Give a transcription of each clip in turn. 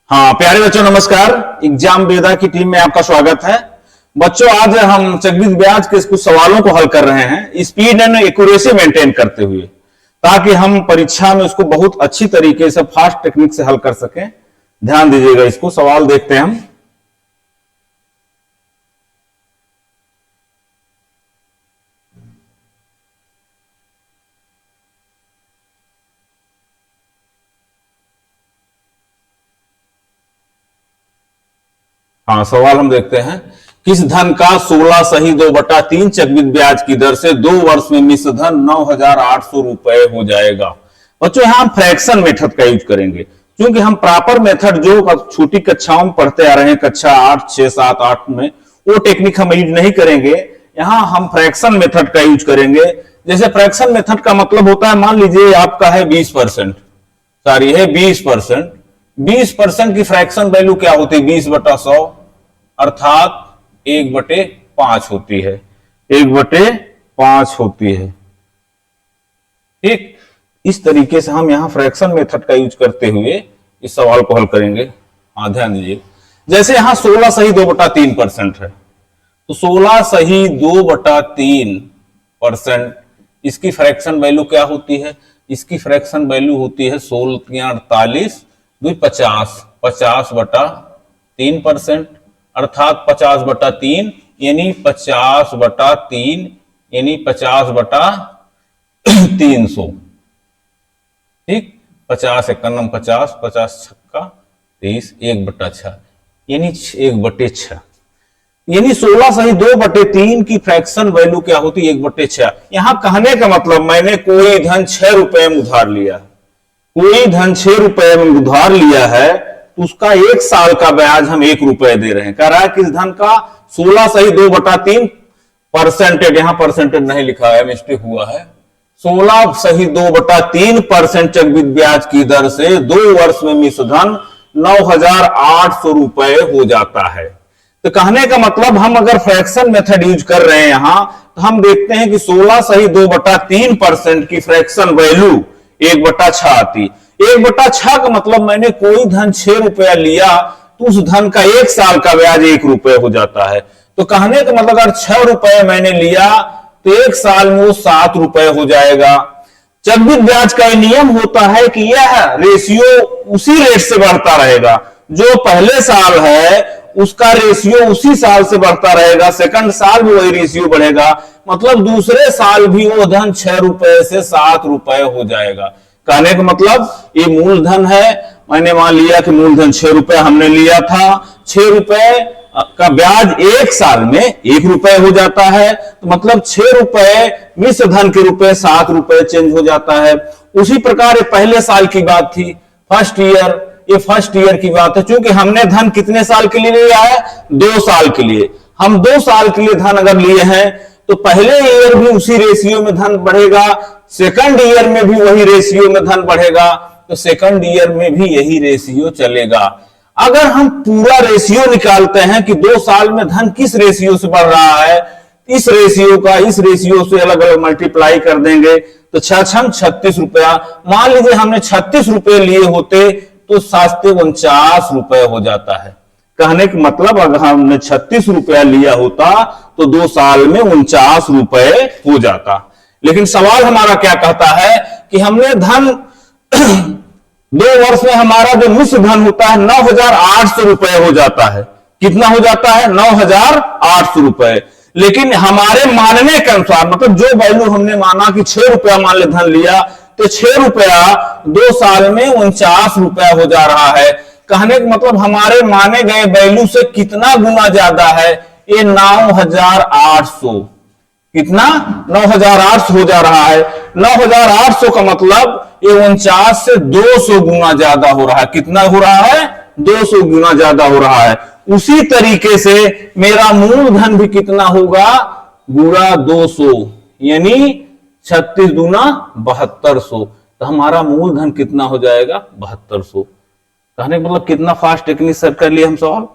हाँ प्यारे बच्चों नमस्कार। एग्जाम वेदा की टीम में आपका स्वागत है। बच्चों आज हम चक्रवृद्धि ब्याज के कुछ सवालों को हल कर रहे हैं स्पीड एंड एक्यूरेसी मेंटेन करते हुए, ताकि हम परीक्षा में उसको बहुत अच्छी तरीके से फास्ट टेक्निक से हल कर सकें। ध्यान दीजिएगा, इसको सवाल देखते हैं हम। हाँ सवाल हम देखते हैं। किस धन का 16 सही 2/3 चक्रवृद्धि ब्याज की दर से 2 वर्ष में मिश्र धन 9,800 रुपए हो जाएगा। बच्चों यहां हम फ्रैक्शन मेथड का यूज करेंगे, क्योंकि हम प्रॉपर मेथड जो छोटी कक्षाओं में पढ़ते आ रहे हैं, कक्षा 8, 6, 7, 8 में, वो टेक्निक हम यूज नहीं करेंगे। यहां हम फ्रैक्शन मेथड का यूज करेंगे। जैसे फ्रैक्शन मेथड का मतलब होता है, मान लीजिए आपका है 20%, सॉरी है 20%। 20% की फ्रैक्शन वैल्यू क्या होती है? 20/100 अर्थात 1/5 होती है। 1/5 होती है। ठीक, इस तरीके से हम यहां फ्रैक्शन मेथड का यूज करते हुए इस सवाल को हल करेंगे। हाँ ध्यान दीजिए, जैसे यहां 16 सही 2/3% है, तो 16 सही 2/3%, इसकी फ्रैक्शन वैल्यू क्या होती है? इसकी फ्रैक्शन वैल्यू होती है 16 × 48 2 50, 50/3%, अर्थात 50/3 यानी 50/3 यानी 50/300। ठीक, 50 × 1 50, 50 छक्का 30, 1/6 यानी 1/6, यानी 16 सही 2/3 की फ्रैक्शन वैल्यू क्या होती है? 1/6। यहां कहने का मतलब, मैंने कोई धन 6 रुपए में उधार लिया, कोई धन 6 रुपए में उधार लिया है, तो उसका 1 साल का ब्याज हम 1 रुपए दे रहे हैं। कह रहा है कि इस धन का 16 सही 2/3%, यहां परसेंटेज नहीं लिखा है, मिस्टेक हुआ है। 16 सही 2/3% चक्रवृद्धि ब्याज की दर से 2 वर्ष में मिश्र धन 9,800 रुपए हो जाता है। तो कहने का मतलब, हम अगर फ्रैक्शन मेथड यूज कर रहे हैं यहां, तो हम देखते हैं कि 16 सही 2/3% की फ्रैक्शन वैल्यू 1/6 आती। 1/6 का मतलब, मैंने कोई धन 6 रुपया लिया, तो उस धन का 1 साल का ब्याज 1 रुपये हो जाता है। तो कहने का मतलब, अगर 6 रुपए मैंने लिया तो 1 साल में वो 7 रुपए हो जाएगा। चक्रवृद्धि ब्याज का नियम होता है कि यह रेशियो उसी रेट से बढ़ता रहेगा, जो पहले साल है उसका रेशियो उसी साल से बढ़ता रहेगा, सेकंड साल भी वही रेशियो बढ़ेगा, मतलब दूसरे साल भी वो धन 6 रुपए से 7 रुपए हो जाएगा। कहने का मतलब, ये मूलधन है, मैंने मान लिया कि मूलधन 6 रुपए हमने लिया था, 6 रुपए का ब्याज 1 साल में 1 रुपए हो जाता है, तो मतलब 6 रुपए मिश्र धन के रुपए 7 रुपए चेंज हो जाता है। उसी प्रकार ये पहले साल की बात थी, फर्स्ट ईयर, ये फर्स्ट ईयर की बात है। चूंकि हमने धन कितने साल के लिए लिया है? 2 साल के लिए। हम 2 साल के लिए धन अगर लिए हैं, तो पहले ईयर भी उसी रेशियो में धन बढ़ेगा, सेकंड ईयर में भी वही रेशियो में धन बढ़ेगा, तो सेकंड ईयर में भी यही रेशियो चलेगा। अगर हम पूरा रेशियो निकालते हैं कि 2 साल में धन किस रेशियो से बढ़ रहा है, इस रेशियो का इस रेशियो से अलग अलग मल्टीप्लाई कर देंगे, तो 6 × 36 रुपया। मान लीजिए हमने 36 रुपए लिए होते, तो 749 रुपए हो जाता है। कहने का मतलब, अगर हमने 36 रुपया लिया होता तो 2 साल में 49 रुपए हो जाता। लेकिन सवाल हमारा क्या कहता है कि हमने धन 2 वर्ष में हमारा जो मिश्र धन होता है 9,800 रुपए हो जाता है। कितना हो जाता है? 9,800 रुपए। लेकिन हमारे मानने के अनुसार, मतलब जो वैल्यू हमने माना कि 6 रुपया मान ले धन लिया, तो 6 रुपया 2 साल में 49 रुपया हो जा रहा है। कहने का मतलब, हमारे माने गए वैल्यू से कितना गुना ज्यादा है? ये 9,800। कितना? 9,800 हो जा रहा है। 9,800 का मतलब ये 49 से 200 गुना ज्यादा हो रहा है। कितना हो रहा है? 200 गुना ज्यादा हो रहा है। उसी तरीके से मेरा मूलधन भी कितना होगा? गुणा 200, यानी 36 दूना 7200। तो हमारा मूलधन कितना हो जाएगा? 7200। कहने का मतलब, कितना फास्ट टेक्निक सेट कर लिया हम सवाल।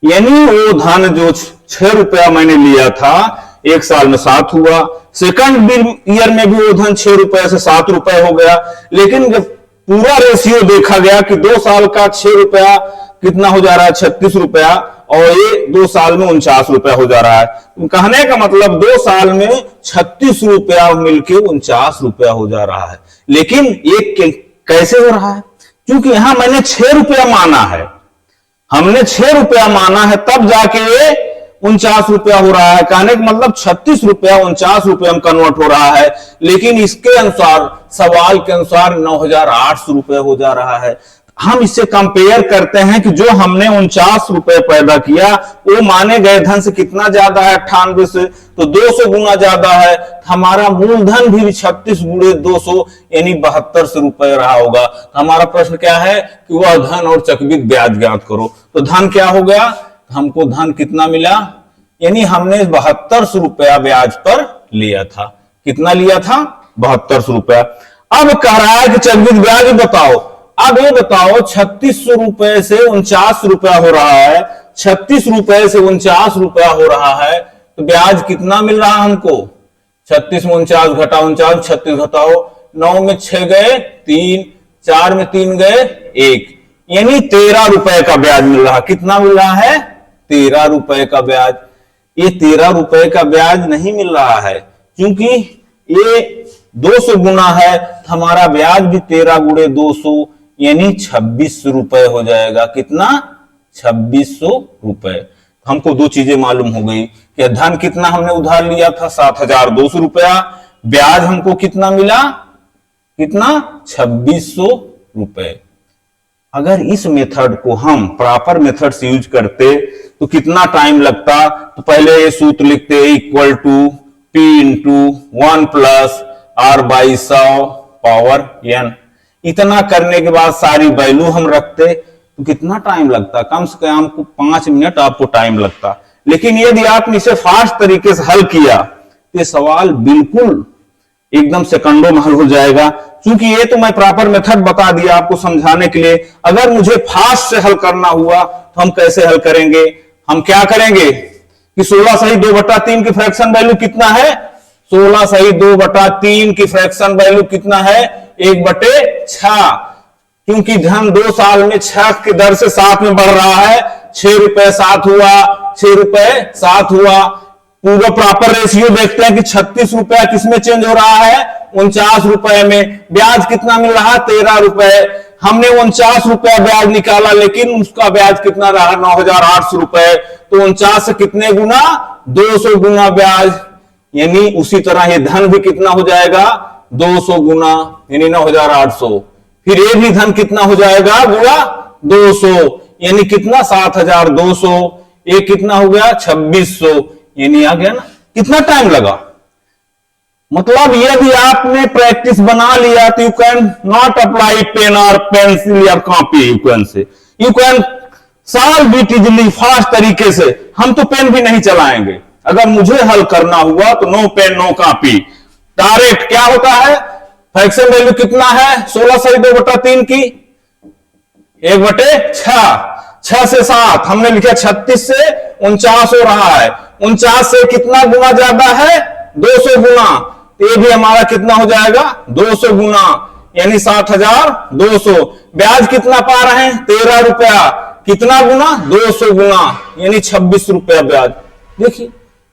यानी वो धन जो 6 रुपया मैंने लिया था, 1 साल में 7 हुआ, सेकंड ईयर में भी वो धन 6 रुपए से 7 रुपए हो गया। लेकिन जब पूरा रेशियो देखा गया कि 2 साल का 6 रुपया कितना हो जा रहा है, 36 रुपया, और ये 2 साल में 49 रुपया हो जा रहा है। कहने का मतलब 2 साल में 36 रुपया मिलके 49 रुपया हो जा रहा है। लेकिन ये कैसे हो रहा है? क्योंकि यहां मैंने 6 रुपया माना है, हमने 6 रुपया माना है, तब जाके ये 49 रुपया हो रहा है। कहने का मतलब 36 रुपया 49 रुपया में कन्वर्ट हो रहा है। लेकिन इसके अनुसार, सवाल के अनुसार 9,800 रुपये हो जा रहा है। हम इससे कंपेयर करते हैं कि जो हमने 49 रुपए पैदा किया वो माने गए धन से कितना ज्यादा है, 98 से, तो 200 गुना ज्यादा है। हमारा मूलधन भी 36 गुणे 200 यानी 72 रुपए रहा होगा। तो हमारा प्रश्न क्या है कि वह धन और चक्रवृद्धि ब्याज ज्ञात करो। तो धन क्या हो गया, हमको धन कितना मिला, यानी हमने 72 रुपया ब्याज पर लिया था। कितना लिया था? 72 रुपया। अब कह रहा है कि चक्रवृद्धि ब्याज बताओ। अब ये बताओ 3600 रुपए से 49 रुपया हो रहा है, 36 रुपए से 49 रुपया हो रहा है, तो ब्याज कितना मिल रहा है हमको? 36 में 49 घटा 49, 36 घटाओ, 9 में 6 गए 3, 4 में 3 गए 1, यानी 13 रुपए का ब्याज मिल रहा। कितना मिल रहा है? 13 रुपए का ब्याज। ये 13 रुपए का ब्याज नहीं मिल रहा है क्योंकि ये 200 गुना है, हमारा ब्याज भी 13 गुणे 200 यानी 2600 रुपए हो जाएगा। कितना? 2600 रुपए। हमको दो चीजें मालूम हो गई कि धन कितना हमने उधार लिया था, 7,200 रुपया, ब्याज हमको कितना मिला, कितना? 2600 रुपए। अगर इस मेथड को हम प्रॉपर मेथड से यूज करते तो कितना टाइम लगता? तो पहले ये सूत्र लिखते, equal to P into 1 plus R/100 power n। इतना करने के बाद सारी वैल्यू हम रखते तो कितना टाइम लगता? कम से कम आपको 5 मिनट आपको टाइम लगता। लेकिन यदि आपने इसे फास्ट तरीके से हल किया तो ये सवाल बिल्कुल एकदम सेकंडों में हल हो जाएगा। क्योंकि ये तो मैं प्रॉपर मेथड बता दिया आपको समझाने के लिए। अगर मुझे फास्ट से हल करना हुआ तो हम कैसे हल करेंगे? हम क्या करेंगे कि 16 सही 2/3 की फ्रैक्शन वैल्यू कितना है? 16 सही 2/3 की फ्रैक्शन वैल्यू कितना है? 1/6। क्योंकि धन 2 साल में 6 की दर से 7 में बढ़ रहा है, 6 रुपए 7 हुआ, 6 रुपए 7 हुआ। पूरा प्रॉपर रेशियो देखते हैं कि 36 रुपया किसमें चेंज हो रहा है? 49 रुपए में। ब्याज कितना मिल रहा है? 13 रुपए। हमने 49 रुपया ब्याज निकाला, लेकिन उसका ब्याज कितना रहा? 9,800 रुपए। तो 49 से कितने गुना? 200 गुना ब्याज। यानी उसी तरह ये धन भी कितना हो जाएगा? 200 गुना, यानी 9,800। फिर ये भी धन कितना हो जाएगा? गुणा 200, यानी कितना? 7,200। ये कितना हो गया? 2600, यानी आ गया ना। कितना टाइम लगा? मतलब यदि आपने प्रैक्टिस बना लिया तो यू कैन नॉट अप्लाई पेन और पेंसिल या copy, you can solve it easily, fast तरीके से। हम तो पेन भी नहीं चलाएंगे। अगर मुझे हल करना हुआ तो no pen no copy, direct. क्या होता है? फ्रैक्शन वैल्यू कितना है? 16 सही 2/3 की 1/6, 6 से 7 हमने लिखा, 36 से 49 हो रहा है। 49 से कितना गुना ज्यादा है? 200 गुना। तो ये भी हमारा कितना हो जाएगा? 200 गुना, यानी 7,200। ब्याज कितना पा रहे हैं? 13 रुपया। कितना गुना? 200 गुना, यानी 26 रुपया ब्याज। देखिए,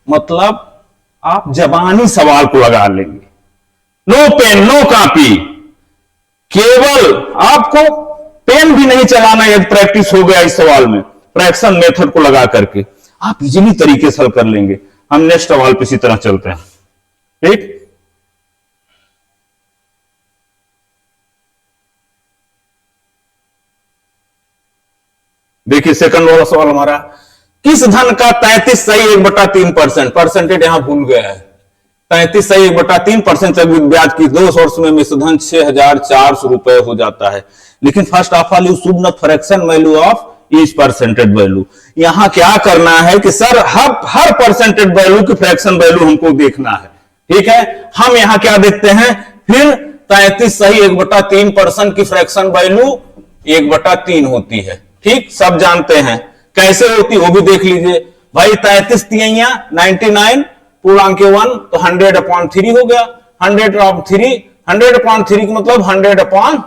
मतलब आप जबानी सवाल को लगा लेंगे। नो पेन नो कॉपी, केवल आपको पेन भी नहीं चलाना यदि प्रैक्टिस हो गया इस सवाल में, फ्रैक्शन मेथड को लगा करके आप इजीली तरीके से हल कर लेंगे। हम नेक्स्ट सवाल पे इसी तरह चलते हैं। ठीक, देखिए सेकंड वाला सवाल हमारा, किस धन का 33 सही 1/3% परसेंटेज यहां भूल गया है। 33 सही 1/3% चक्रवृद्धि ब्याज की 2 वर्ष में मिश्रधन 6,400 रुपए हो जाता है। लेकिन first of all you should not fraction value of each percentage value. यहां क्या करना है कि सर हर परसेंटेज वैल्यू की फ्रैक्शन वैल्यू हमको देखना है। ठीक है, हम यहां क्या देखते हैं? फिर 33 सही 1/3% की फ्रैक्शन वैल्यू 1/3 होती है। ठीक, सब जानते हैं कैसे होती, वो भी देख लीजिए भाई। 33 तिहाइयां 99 पूर्णांक 1, तो 100/3 हो गया। 100/3 का मतलब 100/3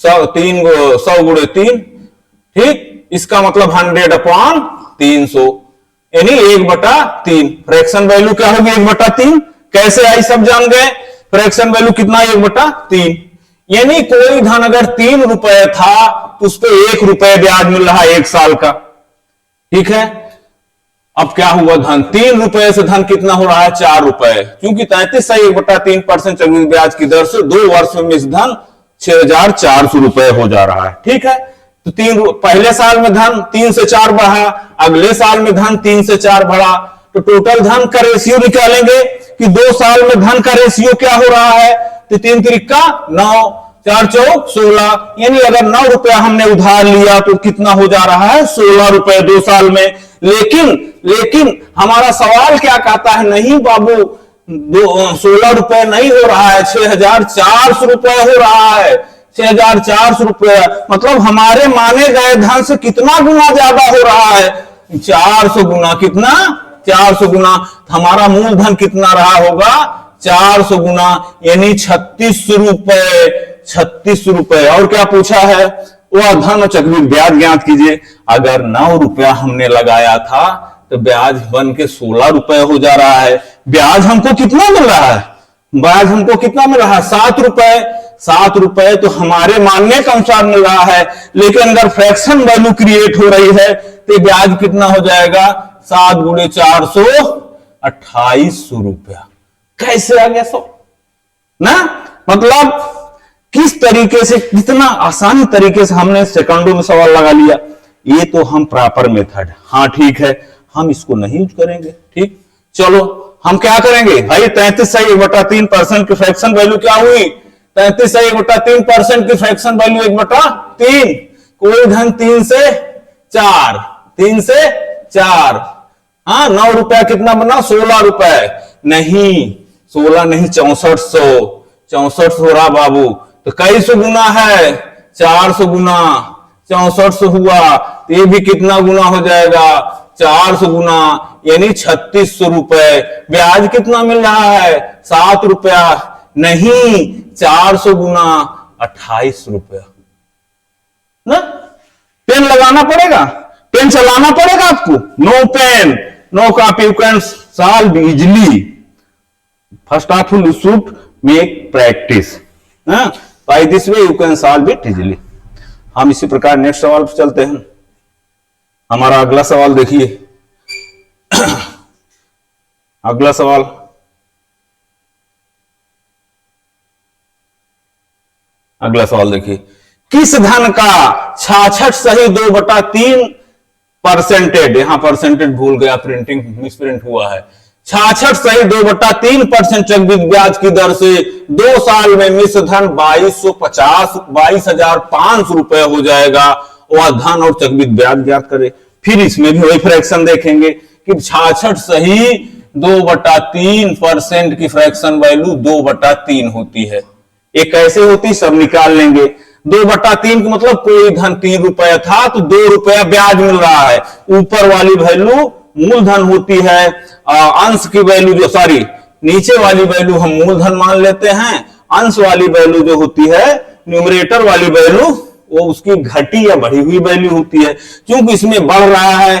100 गुणे 3, ठीक, इसका मतलब 100/300 यानी 1/3। फ्रैक्शन वैल्यू क्या होगी? 1/3। कैसे आई सब जान गए। फ्रैक्शन वैल्यू कितना? 1/3। यानी कोई धन अगर 3 रुपए था तो उस पर 1 रुपए ब्याज मिल रहा है 1 साल का, ठीक है। अब क्या हुआ? धन 3 रुपए से धन कितना हो रहा है? 4 रुपए, क्योंकि 33.1/3% चक्रवृद्धि ब्याज की दर से 2 वर्ष में मिश्र धन 6,400 रुपए हो जा रहा है, ठीक है। तो पहले साल में धन 3 से 4 बढ़ा, अगले साल में धन 3 से 4 बढ़ा, तो टोटल धन का रेशियो निकालेंगे कि 2 साल में धन का रेशियो क्या हो रहा है। तो 3 त्रिका 9, 4 चौक 16, यानी अगर 9 रुपया हमने उधार लिया तो कितना हो जा रहा है? 16 रुपए 2 साल में। लेकिन हमारा सवाल क्या कहता है? नहीं बाबू, 16 रुपए नहीं हो रहा है, 6,400 रुपए हो रहा है। 6,400 रुपए मतलब हमारे माने गए धन से कितना गुना ज्यादा हो रहा है? 400 गुना। कितना? 400 गुना। हमारा मूलधन कितना रहा होगा? 400 गुना, यानी 3600 रुपए। 3600 रुपए। और क्या पूछा है? वह धन और चक्रवृद्धि ब्याज ज्ञात कीजिए। अगर 9 रुपया हमने लगाया था तो ब्याज बन के 16 रुपए हो जा रहा है। ब्याज हमको कितना मिल रहा है? ब्याज हमको कितना मिल रहा है? 7 रुपए। 7 रुपए तो हमारे मानने के अनुसार मिल रहा है, लेकिन अगर फ्रैक्शन वैल्यू क्रिएट हो रही है तो ब्याज कितना हो जाएगा? 7 गुणे 400 2800 रुपया। कैसे आ गया सो ना? मतलब किस तरीके से, कितना आसानी तरीके से हमने सेकंडों में सवाल लगा लिया। ये तो हम प्रॉपर मेथड, हाँ ठीक है, हम इसको नहीं यूज करेंगे, ठीक। चलो हम क्या करेंगे भाई? 33/1/3% की फ्रैक्शन वैल्यू क्या हुई? 33/1/3% की फ्रैक्शन वैल्यू 1/3। कोई धन 3 से 4, 3 से 4, हाँ 9 रुपया कितना बना? 16 रुपए। नहीं 16 नहीं, 6400। 6400 हो रहा बाबू। तो कई सौ गुना है? 400 गुना। 6400 हुआ तो ये भी कितना गुना हो जाएगा? 400 गुना, यानी 3600 रुपए। ब्याज कितना मिल रहा है? 7 रुपया। नहीं 400 गुना 28 रुपया ना। पेन लगाना पड़ेगा, पेन चलाना पड़ेगा आपको। No pen no copy, you can solve easily. First of all you should make practice, by this way you can solve it easily. हम इसी प्रकार नेक्स्ट सवाल पर चलते हैं। हमारा अगला सवाल देखिए। अगला सवाल, अगला सवाल देखिए। किस धन का 66.2/3%, यहां परसेंटेज भूल गया, प्रिंटिंग मिसप्रिंट हुआ है। 66.2/3% चक्रवृद्धि ब्याज की दर से 2 साल में मिश्र धन 22,500 रुपए हो जाएगा। वह धन और चक्रवृद्धि ब्याज ज्ञात करे। फिर इसमें भी वही फ्रैक्शन देखेंगे कि 66/2/3% की फ्रैक्शन वैल्यू 2/3 होती है। ये कैसे होती? सब निकाल लेंगे। 2/3 का मतलब कोई धन 3 रुपया था तो 2 रुपया ब्याज मिल रहा है। ऊपर वाली वैल्यू मूलधन होती है, अंश की वैल्यू जो, सॉरी नीचे वाली वैल्यू हम मूलधन मान लेते हैं, अंश वाली वैल्यू जो होती है, न्यूमरेटर वाली वैल्यू, वो उसकी घटी या बढ़ी हुई वैल्यू होती है। क्योंकि इसमें बढ़ रहा है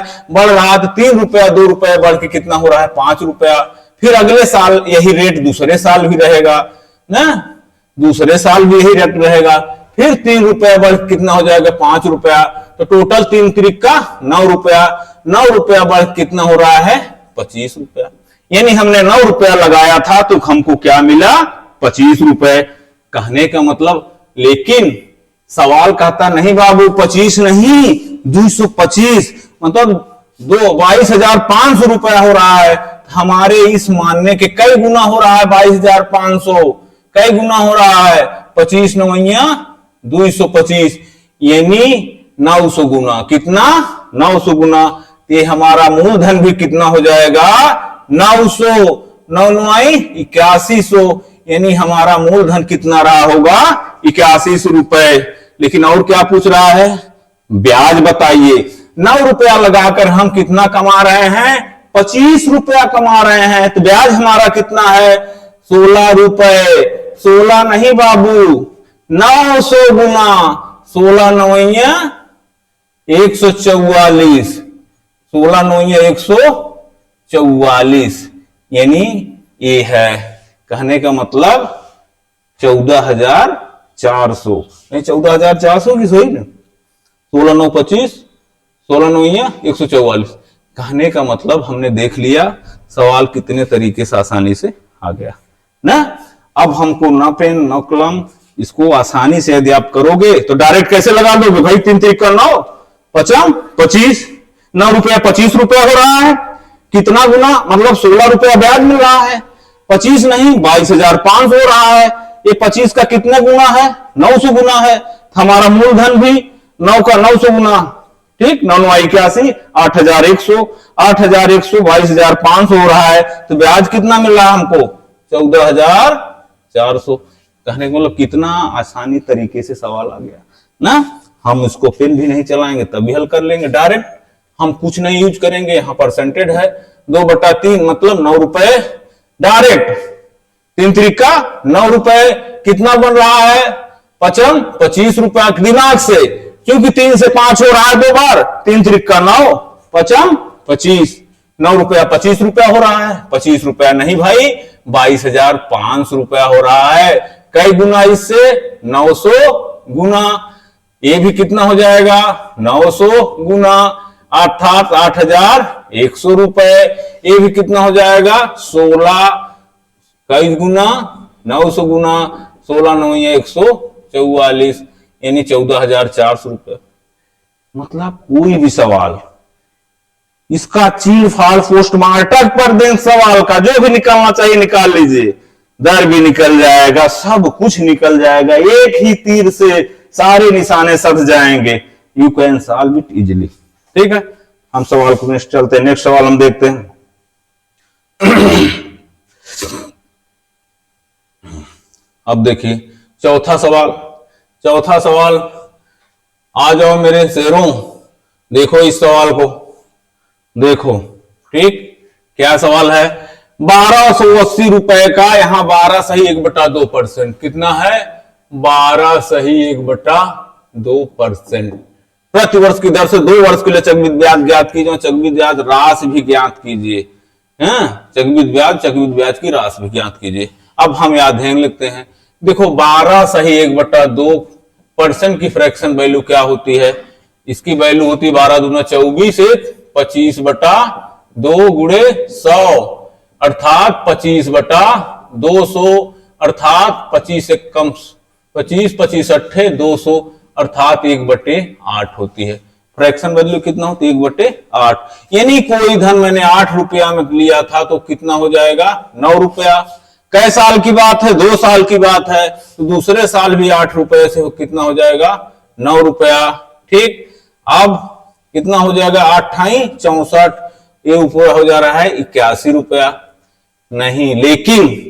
तो 3 रुपया 2 रुपया बढ़ के कितना हो रहा है? 5 रुपया। फिर अगले साल यही रेट दूसरे साल भी रहेगा ना, दूसरे साल भी यही रेट रहेगा। फिर 3 रुपया बढ़ कितना हो जाएगा? 5 रुपया। तो टोटल 3 त्रिका 9 रुपया। 9 रुपया बढ़ कितना हो रहा है? 25 रुपया। यानी हमने 9 रुपया लगाया था तो हमको क्या मिला? 25 रुपए। कहने का मतलब, लेकिन सवाल कहता नहीं बाबू 25 नहीं 225, मतलब 22,500 रुपया हो रहा है। हमारे इस मानने के कई गुना हो रहा है? 22,500 कई गुना हो रहा है? 25 9 225, यानी 900 गुना। कितना? 900 गुना। ये हमारा मूलधन भी कितना हो जाएगा? 900। 9 9 8100, यानी हमारा मूलधन कितना रहा होगा? 8100 रुपए। लेकिन और क्या पूछ रहा है? ब्याज बताइए। 9 रुपया लगाकर हम कितना कमा रहे हैं? 25 रुपया कमा रहे हैं। तो ब्याज हमारा कितना है? 16 रुपए। 16 नहीं बाबू, 900 गुना 16 नवैया 144, 16 नवैया 144, यानी ये है। कहने का मतलब 14,400, नहीं 14,400 की सही ना, 16 9 25, 16 नवैया 144। कहने का मतलब हमने देख लिया सवाल कितने तरीके से आसानी से आ गया ना। अब हमको ना पेन ना कलम, इसको आसानी से यदि आप करोगे तो डायरेक्ट कैसे लगा दोगे भाई, 3 3 9 पचम 25, 9 रुपया 25 रुपया हो रहा है। कितना गुना, मतलब 16 रुपया ब्याज मिल रहा है। 25 नहीं 22,500 हो रहा है। ये 25 का कितना गुना है, 900 गुना है। हमारा मूलधन भी 9 का 900 गुना, ठीक, 9 9 81, 8,100, 8,100 22,500 हो रहा है। तो ब्याज कितना मिल रहा है हमको, 14,400। कहने का मतलब कितना आसानी तरीके से सवाल आ गया ना। हम इसको पेन भी नहीं चलाएंगे तभी हल कर लेंगे, डायरेक्ट हम कुछ नहीं यूज करेंगे। यहाँ परसेंटेज है 2/3, मतलब 9 रुपए डायरेक्ट। 3 त्रिका 9 रुपए, कितना बन रहा है, पचम 25 रुपया दिमाग से, क्योंकि 3 से 5 हो रहा है 2 बार। 3 त्रिका 9, पचम 25, 9 रुपया 25 रुपया हो रहा है। 25 रुपया नहीं भाई, 22,500 रुपया हो रहा है। कई गुना इससे, 900 गुना। ये भी कितना हो जाएगा, 900 गुना, अर्थात 8,100 रुपए। ये भी कितना हो जाएगा, 16 कई गुना, 900 गुना 16 9 144, यानी 14,400 रुपए। मतलब कोई भी सवाल, इसका चीर फाड़ पोस्टमार्टम पर दें सवाल का जो भी निकालना चाहिए निकाल लीजिए, दर भी निकल जाएगा, सब कुछ निकल जाएगा। एक ही तीर से सारे निशाने सध जाएंगे। You can solve it easily. ठीक है, हम सवाल को नेक्स्ट चलते हैं। नेक्स्ट सवाल हम देखते हैं। अब देखिए चौथा सवाल। चौथा सवाल, आ जाओ मेरे शेरों, देखो इस सवाल को, देखो ठीक क्या सवाल है। 1280 रुपए का, यहां 12 सही 1/2%, कितना है, 12 सही 1/2%। प्रतिवर्ष की दर से 2 वर्ष के लिए चक्रवृद्धि ब्याज ज्ञात कीजिए। चक्रवृद्धि ब्याज राशि भी ज्ञात कीजिए। चक्रवृद्धि ब्याज की राशि भी ज्ञात कीजिए। अब हम याद ध्यान लिखते हैं। देखो 12 सही 1/2% की फ्रैक्शन वैल्यू क्या होती है, इसकी वैल्यू होती है 12 दूना 24, 25/2 गुणे 100, अर्थात 25/200, अर्थात 25 से कम, 25 25 अट्ठे 200, अर्थात 1/8 होती है। फ्रैक्शन वैल्यू कितना होती है, 1/8। यानी कोई धन मैंने 8 रुपया में लिया था तो कितना हो जाएगा, 9 रुपया। कै साल की बात है, 2 साल की बात है, तो दूसरे साल भी 8 रुपए से कितना हो जाएगा, 9 रुपया। ठीक, अब कितना हो जाएगा, 8 × 64, ये ऊपर हो जा रहा है 81 रुपया। नहीं, लेकिन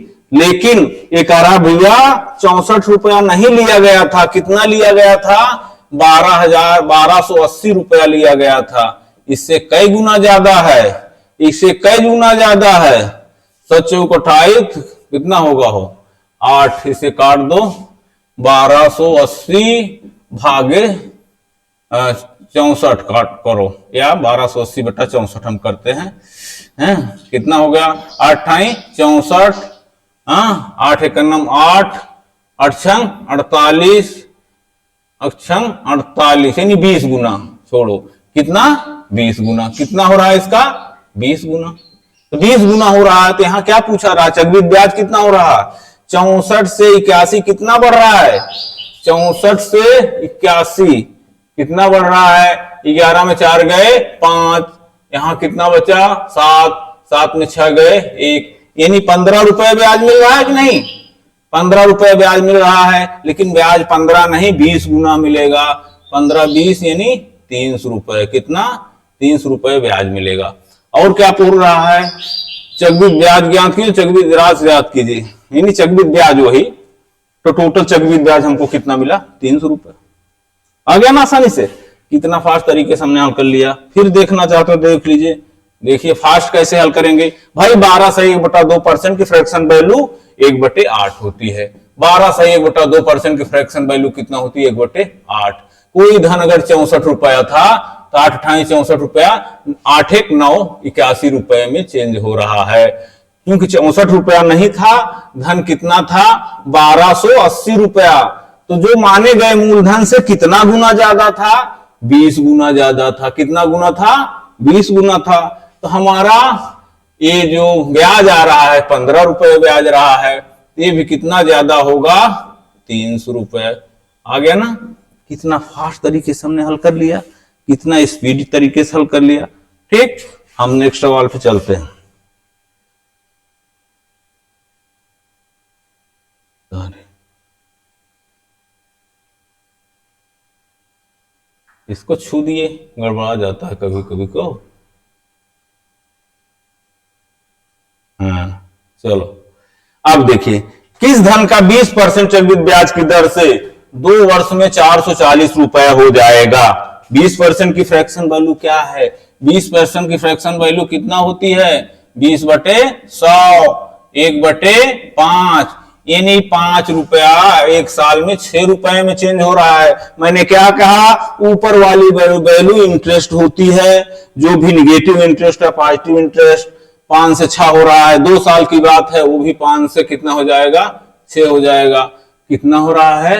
एक भैया 64 रुपया नहीं लिया गया था। कितना लिया गया था, 12,80 रुपया लिया गया था। इससे कई गुना ज्यादा है, इससे कई गुना ज्यादा है। 7×28 कितना होगा, हो 8, इसे काट दो, 1280 भागे 64 काट करो, या 1280/64 हम करते हैं। कितना हो गया, 8 × 64, 8 × 8, 8 48, 48, यानी 20 गुना। छोड़ो, कितना, 20 गुना। कितना हो रहा है इसका, 20 गुना। तो 20 गुना हो रहा है। तो यहाँ क्या पूछा रहा है, चक्रवृद्धि ब्याज कितना हो रहा है, 64 से 81 कितना बढ़ रहा है, 64 से 81 कितना बढ़ रहा है, 11 में 4 गए 5, यहां कितना बचा, 7, 7 में 6 गए 1, यानी 15 रुपए ब्याज मिल रहा है कि नहीं, 15 रुपए ब्याज मिल रहा है। लेकिन ब्याज 15 नहीं 20 गुना मिलेगा। 15 20 यानी 300 रुपए। कितना, 300 रुपए ब्याज मिलेगा। और क्या पूछ रहा है, चक्रवृद्धि ब्याज ज्ञात कीजिए, चक्रवृद्धि राशि ज्ञात कीजिए, यानी चक्रवृद्धि ब्याज वही। तो टोटल चक्रवृद्धि ब्याज हमको कितना मिला, 300 रुपए। आ गया ना आसानी से, कितना फास्ट तरीके से हमने हल कर लिया। फिर देखना चाहते हो देख लीजिए। देखिए फास्ट कैसे हल करेंगे भाई। 12 सही 1/2% की फ्रैक्शन वैल्यू 1/8 होती है। 12 सही 1/2% की फ्रैक्शन वैल्यू कितना होती है? 1/8। कोई धन अगर 64 रुपया था तो 8 × 64 रुपया, 8 × 9 81 रुपए में चेंज हो रहा है। क्योंकि 64 रुपया नहीं था, धन कितना था? 1280 रुपया। तो जो माने गए मूलधन से कितना गुना ज्यादा था? 20 गुना ज्यादा था। कितना गुना था? 20 गुना था। तो हमारा ये जो ब्याज आ रहा है 15 रुपए ब्याज रहा है, ये भी कितना ज्यादा होगा? 300 रुपए। आ गया ना? कितना फास्ट तरीके से हमने हल कर लिया, कितना स्पीडी तरीके से हल कर लिया। ठीक, हम नेक्स्ट सवाल पे चलते हैं। इसको छू दिए, गड़बड़ा जाता है कभी कभी को। हाँ चलो, अब देखिए किस धन का 20% चक्रवृद्धि ब्याज की दर से 2 वर्ष में 440 रुपए हो जाएगा। 20% की फ्रैक्शन वैल्यू क्या है? 20% की फ्रैक्शन वैल्यू कितना होती है? 20/100, 1/5, यानी 5 रुपया एक साल में 6 रुपए में चेंज हो रहा है। मैंने क्या कहा? ऊपर वाली वैल्यू इंटरेस्ट होती है, जो भी निगेटिव इंटरेस्ट है, पॉजिटिव इंटरेस्ट 5 से 6 हो रहा है। 2 साल की बात है, वो भी 5 से कितना हो जाएगा? 6 हो जाएगा। कितना हो रहा है?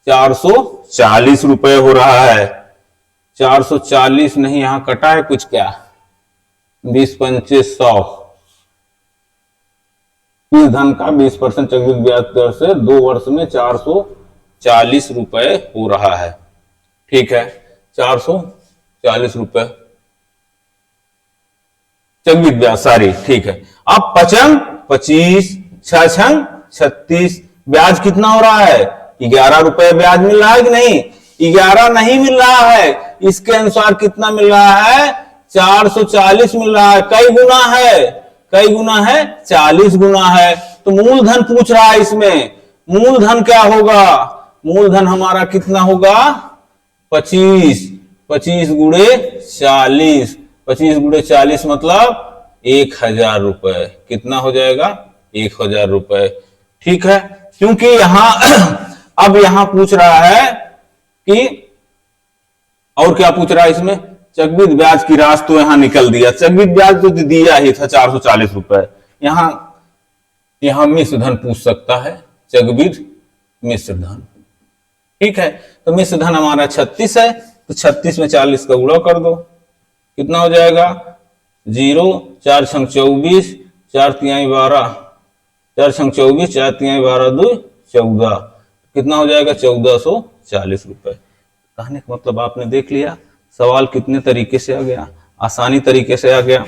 440 रुपए हो रहा है। 440 नहीं, यहां कटा है कुछ क्या? 20×5 100। इस धन का 20% चक्रवृद्धि ब्याज दर से 2 वर्ष में 440 रुपए हो रहा है। ठीक है, 440 रुपए चक्रवृद्धि ब्याज सारी। ठीक है, अब 25, 6×6 36, ब्याज कितना हो रहा है? 11 रुपए ब्याज मिल रहा है कि नहीं? 11 नहीं मिल रहा है, इसके अनुसार कितना मिल रहा है? 440 मिल रहा है। कई गुना है? कई गुना है? 40 गुना है। तो मूलधन पूछ रहा है इसमें, मूलधन क्या होगा? मूलधन हमारा कितना होगा? 25। 25 गुणे 40, 25 गुणे 40 मतलब 1000 रुपए। कितना हो जाएगा? 1000 रुपए। ठीक है, क्योंकि यहां अब यहां पूछ रहा है कि, और क्या पूछ रहा है इसमें? चक्रवृद्धि ब्याज की राशि तो यहां निकल दिया, चक्रवृद्धि ब्याज तो दिया ही था 440 रुपए। यहां मिश्र धन पूछ सकता है, चक्रवृद्धि मिश्र धन। ठीक है, तो मिश्र धन हमारा 36 है, तो 36 में 40 का गुणा कर दो, कितना हो जाएगा? 0, 4×6 24, 4×3 12, 4×6 24, 4×3 12 2 14। कितना हो जाएगा? 1440 रुपए। कहने का मतलब आपने देख लिया सवाल कितने तरीके से आ गया, आसानी तरीके से आ गया।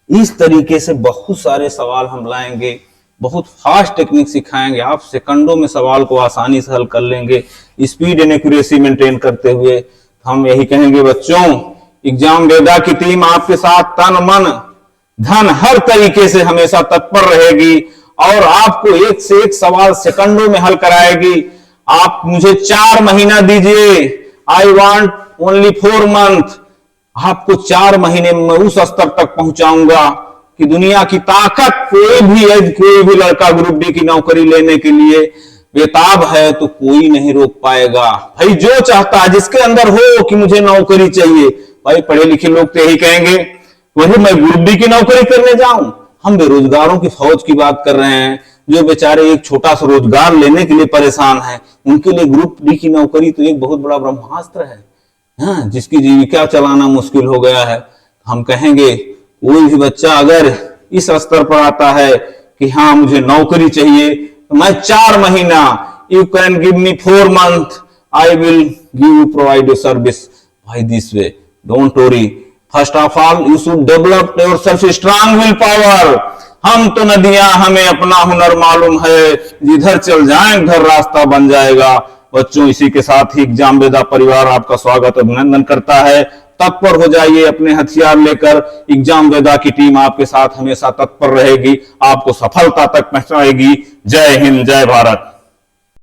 इस तरीके से बहुत सारे सवाल हम लाएंगे, बहुत फास्ट टेक्निक सिखाएंगे, आप सेकंडों में सवाल को आसानी से हल कर लेंगे, स्पीड एंड एक्यूरेसी मेंटेन करते हुए। हम यही कहेंगे बच्चों, एग्जाम वेदा की टीम आपके साथ तन मन धन हर तरीके से हमेशा तत्पर रहेगी और आपको एक से एक सवाल सेकंडों में हल कराएगी। आप मुझे 4 महीना दीजिए, आई वांट ओनली 4 मंथ। आपको 4 महीने में उस स्तर तक पहुंचाऊंगा कि दुनिया की ताकत कोई भी लड़का ग्रुप डी की नौकरी लेने के लिए बेताब है तो कोई नहीं रोक पाएगा। भाई जो चाहता है, जिसके अंदर हो कि मुझे नौकरी चाहिए, भाई पढ़े लिखे लोग तो यही कहेंगे वही मैं ग्रुप डी की नौकरी करने जाऊं। हम बेरोजगारों की फौज की बात कर रहे हैं, जो बेचारे एक छोटा सा रोजगार लेने के लिए परेशान हैं, उनके लिए ग्रुप डी की नौकरी तो एक बहुत बड़ा ब्रह्मास्त्र है। हाँ, जिसकी जीविका चलाना मुश्किल हो गया है। हम कहेंगे कोई भी बच्चा अगर इस स्तर पर आता है कि हाँ मुझे नौकरी चाहिए, तो मैं 4 महीना, you can give me 4 month, I will give you provide you service by this way, don't worry. First of all you should develop your self strong will power. हम तो नदियां, हमें अपना हुनर मालूम है, जिधर चल जाएं उधर रास्ता बन जाएगा। बच्चों, इसी के साथ ही एग्जाम वेदा परिवार आपका स्वागत अभिनंदन करता है। तत्पर हो जाइए अपने हथियार लेकर, एग्जाम वेदा की टीम आपके साथ हमेशा तत्पर रहेगी, आपको सफलता तक पहुंचाएगी। जय हिंद, जय भारत।